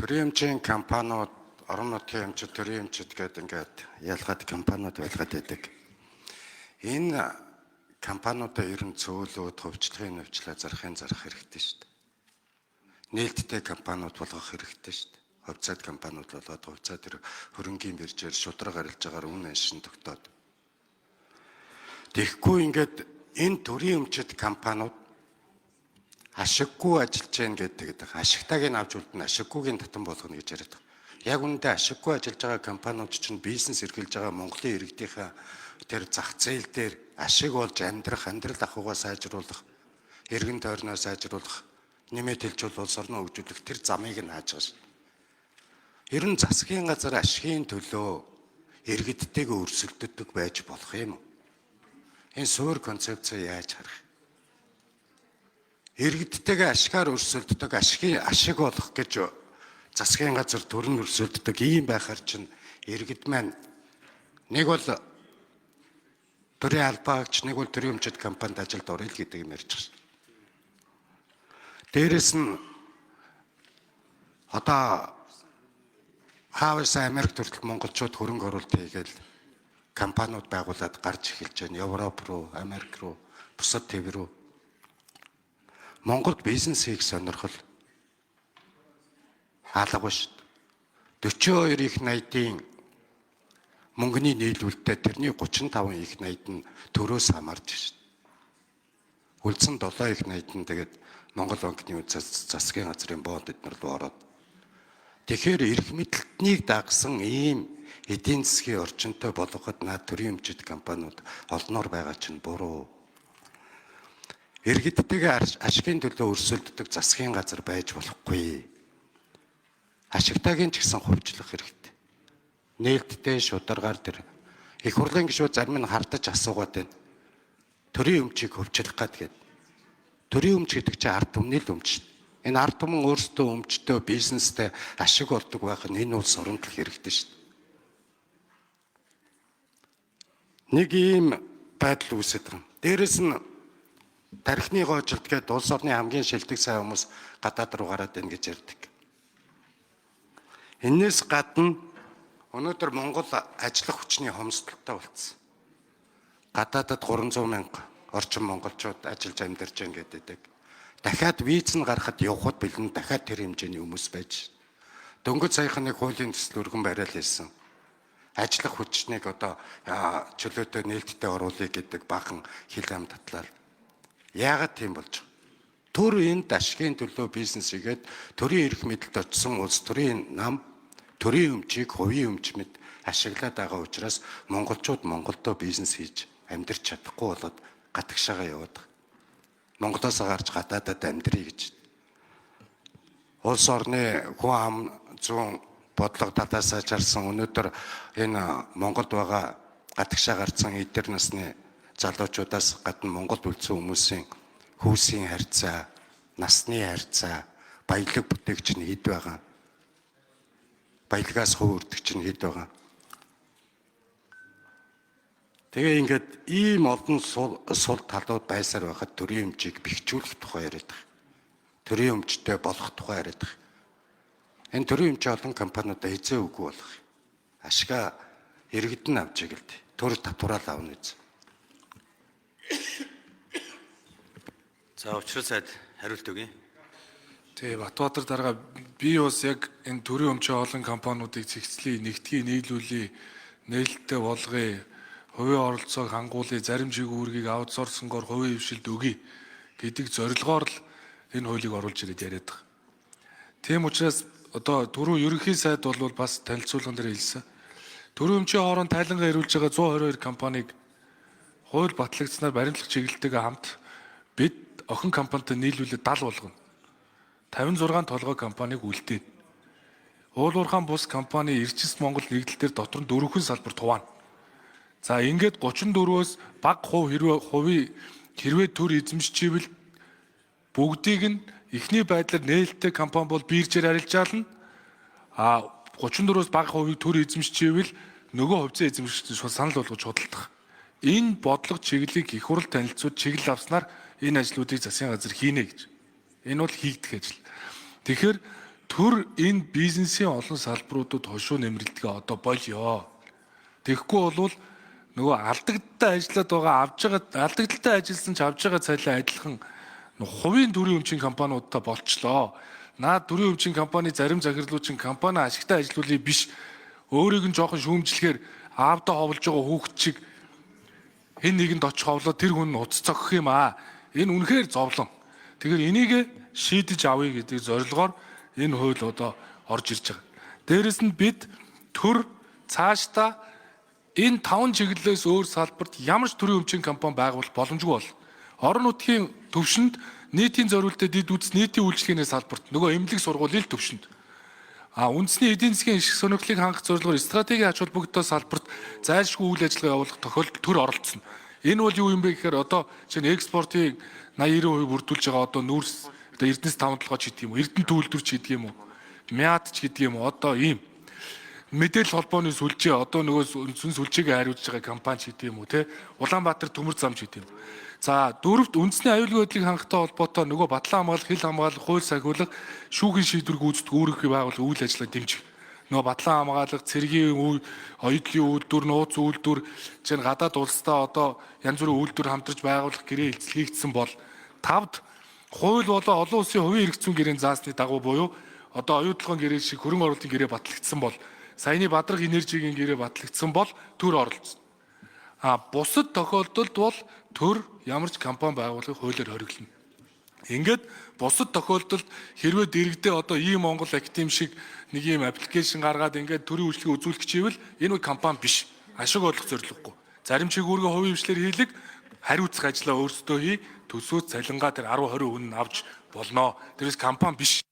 төрийн хэмжээний компаниуд, орон нутгийн хэмжээ төрийн хэмжээд гэдэг ингээд ялгаад компаниуд байлгаад байдаг. Энэ компаниудаа ер нь цөөлөд хувьчлагын навчлаа зарах хэрэгтэй шүү дээ. Нээлттэй компаниуд болгох хэрэгтэй шүү дээ. Хувьцаат компаниуд болоод хувьцаа тэр хөрөнгийн биржээр шудраг арилж байгаагаар үн ашин тогтоод. Тэгэхгүй ингээд энэ төрийн хэмжээд компаниуд ашиггүй ажиллаж гэн гэдэг. Ашигтайг нь авч үлдэн ашиггүйгийн татан болгоно гэж яриад байгаа. Яг үүндээ ашиггүй ажиллаж байгаа компаниуд чинь бизнес эрхэлж байгаа Монголын иргэдийнхээ тэр зах зээл дээр ашиг болж амьдрах, амьдрал ахуйгаа сайжруулах, эргэн тойрноо сайжруулах, нэмээд хэлж бол улс орноо хөгжүүлэх тэр замыг нь хааж байгаа шин. Ер нь засгийн газар ашигын төлөө иргэдтэйгээ өрсөлддөг байж болох юм уу? Энэ суур концепцээ яаж харах? Иргэдтэйгээ ашигаар өрсөлддөг, ашиг болох гэж засгийн газар төрн өрсөлддөг ийм байхаар чинь иргэд маань нэг бол төрийн албаагч, нэг бол төрийн хэмжээд компанид ажилд орё л гэдэг юм ярьж байгаа шин. Дээрэс нь одоо хаавс Америк төрөлт монголчууд хөрөнгө оруулалт хийгээл компаниуд байгуулад гарч эхэлж байна. Европ руу, Америк руу, бусад төв рүү. Монголд бизнес хийх сонирхол алга шүү дээ. 42 их найдын мөнгөний нийлүүлэлтээ тэрний 35 их найд нь төрөөс хамаарч шүү дээ. Үлдсэн 7 их найд нь тэгээд Монгол банкны засгийн газрын бонд эднэр рүү ороод. Тэгэхээр эрх мэдэлтнийг дагсан ийм эдийн засгийн орчинтой болгоход наад төрийн хэмжээд компаниуд олноор байгаа чинь буруу. Иргэдтэйгээ ашигын төлөө өрсөлддөг засгийн газар байж болохгүй. Ашигтайгийн ч гэсэн хувьчлах хэрэгтэй. Нээлттэй шударгаар тэр их хурлын гишүүд зарим нь хардаж асуугаад байна. Төрийн өмчийг хөвчлөх гэдэг. Төрийн өмч гэдэг чинь ард түмний л өмч. Энэ ард түмэн өөрсдөө өмчтөө бизнестэй ашиг олдог байх нь энэ улс оронд л хэрэгтэй шүү дээ. Нэг ийм байдал үүсэж байгаа. Дээрэс нь тархины гоожилт гэдэг улс орны хамгийн шилдэг сайн хүмүүс гадаад руу гараад байна гэж ярьдаг. Энээс гадна өнөөдөр Монгол ажиллах хүчний хомсдолтой болсон. Гадаадад 300 мянга орчим монголчууд ажиллаж амьдарч байна гэдэг. Дахиад виз нь гарахад явхад бэлэн дахиад тэр хэмжээний хүмүүс байж. Дөнгөж саяхан нэг хуулийн төсөл өргөн бариал хэлсэн. Ажиллах хүчнийг одоо чөлөөтэй нээлттэй оруулъя гэдэг бахан хил ам татлал. Яагаад тийм болж байгаа? Төр энд ашигын төлөө бизнес хийгээд төрийн эрх мэдэлд очсон улс төрийн нам, төрийн өмчийг хувийн өмч мэд ашиглаад байгаа учраас монголчууд Монголдо бизнес хийж амьдрч чадахгүй болоод гатгшаага яваад байгаа. Монголоос гарч гадаадад амьдрий гэж. Улс орны хүн ам зүүн бодлого талаас ачаарсан өнөөдөр энэ Монголд байгаа гатгшаа гарсан эдгээр насны залуучуудаас гадна Монголд үлдсэн хүмүүсийн хүйсийн харьцаа, насны харьцаа, баялаг бүтээгч нь хэд байгаа. Баялагаас хувь өртөгч нь хэд байгаа. Тэгээ ингээд ийм олон сул талууд байсаар байхад төрийн өмчийг бэхжүүлэх тухай яриад байгаа. Төрийн өмчтэй болох тухай яриад байгаа. Энэ төрийн өмч олон компаниудаа хязээ үгүй болох. Ашигаа иргэд нь авч игэлд. Төр татвараа авна үз. За учраас сайд хариулт өгье. Тэгээ Батбаатар дарга би бас яг энэ төрийн өмчийн олон компаниудыг цэгцлэе, нэгтгэе, нийлүүлээ, нээлттэй болгоё, хувийн оролцоог хангуулъя, зарим жигүүргийг аутсорсонгоор хувийн хвшилд өгье гэдэг зорилгоор л энэ хуулийг оруулж ирээд яриад байгаа. Тийм учраас одоо түрүү ерөнхий сайд бол бас танилцуулган дээр хэлсэн. Төрийн өмчийн хооронд тайлангаа ирүүлж байгаа 122 компаниг хууль батлагдсанаар баримтлах чиглэлтэйгээ хамт бид охин компанитай нийлүүлээд 70 болгоно. 56 толгой компаниг үлдээд. Уулуурхаан бус компани Эрчис Монгол нэгдэл дээр дотор нь 4 салбар туваана. За ингээд 34-өөс бага хэрвээ төр эзэмшчихвэл бүгдийг нь эхний байдлаар нээлттэй компани бол биржээр арилжаална. 34-өөс бага хувийг төр эзэмшчихвэл нөгөө хувьцаа эзэмшигчдийн санал болгож худалдах. Энэ бодлого чиглэлийг их хурл танилцуулж чиглэл авснаар энэ ажлуудыг засгийн газар хийнэ гэж. Энэ бол хийгдэх ажил. Тэгэхээр төр энэ бизнесийн олон салбаруудад хошуу нэмрэлтгээ одоо болёо. Тэгэхгүй бол нөгөө алдагдaltaй ажиллаад байгаа алдагдaltaй ажилласан ч авж байгаа цалин адилхан хувийн төрийн өмчийн компаниудтай болчлоо. Наад төрийн өмчийн компани зарим захирлуучин компани ашигтай ажилуулъя биш өөрийг нь жоохон шүүмжлэхээр аавдаа ховлж байгаа хүүхэд шиг хэн нэгэнд очих ховлоо тэр хүн уц цогох юм аа. Энэ үнэхээр зовлон. Тэгэхээр энийг шийдэж авъя гэдэг зорилгоор энэ хууль одоо орж ирж байгаа. Дээрэс нь бид төр цаашдаа энэ 5 чиглэлээс өөр салбарт ямар ч төрийн өмчийн компани байгуулах боломжгүй бол орон нутгийн төвшөнд нийтийн зориулалтад дид үз нийтийн үйлчлэгээний салбарт нөгөө эмнэлэг сургуулийн төвшөнд үндэсний эдийн засгийн ашиг сонирхлыг хангах зорилгоор стратегийн ач холбогдол салбарт зайлшгүй үйл ажиллагаа явуулах тохиолдолд төр оролцсон. Энэ бол юу юм бэ гэхээр одоо чинь экспортын 80-90% бүрдүүлж байгаа одоо нүүрс одоо Эрдэнэс 5-7 ч гэдэг юм уу, Эрдэнэ түүлдвэр ч гэдэг юм уу, Мяд ч гэдэг юм уу, одоо ийм мэдээлэл холбооны сүлжээ одоо нөгөө сүнс сүлжээгээ хариуцж байгаа компани ч гэдэг юм уу, те Улаанбаатар төмөр зам ч гэдэг юм. За дөрөвт үндэсний аюулгүй байдлыг хангахтай холбоотой нөгөө батлан хамгаалах, хил хамгаалах, хууль сахиулах, шүүхийн шийдвэр гүйцэтгэх үүрэг байгуулах үйл ажиллагаа дэмжих. Нөгөө батлан хамгаалах, цэргийн оюутлын үйлдвэр, нууц үйлдвэр, чинь гадаад улстай одоо янз бүрийн үйлдвэр хамтарч байгуулах гэрээ хийгдсэн бол тавд хууль болоо олон улсын хувийн эрх зүйн гэрээний заасны дагуу буюу одоо оюутлогын гэрээ шиг хөрөнгө оруулалтын гэрээ батлагдсан бол саяны Бадраг энержигийн гэрээ батлагдсан бол төр оролцсон. Бусад тохиолдолд бол төр ямар ч компани байгуулахыг хуулиар хориглоно. Ингээд бусад тохиолдолд хэрвээ дэрэгдээ одоо Монгол Актим шиг нэг юм аппликейшн гаргаад ингээд төрийн үйлчлэгээ үзүүлэх чивэл энэ компани биш. Ашиг олох зорилгогүй. Зарим чигүүргээ хувийн хвшлэр хийлэг хариуцах ажлаа өөрсдөө хий, төсөөд цалингаа тэр 10-20% нь авч болно. Тэрээс компани биш.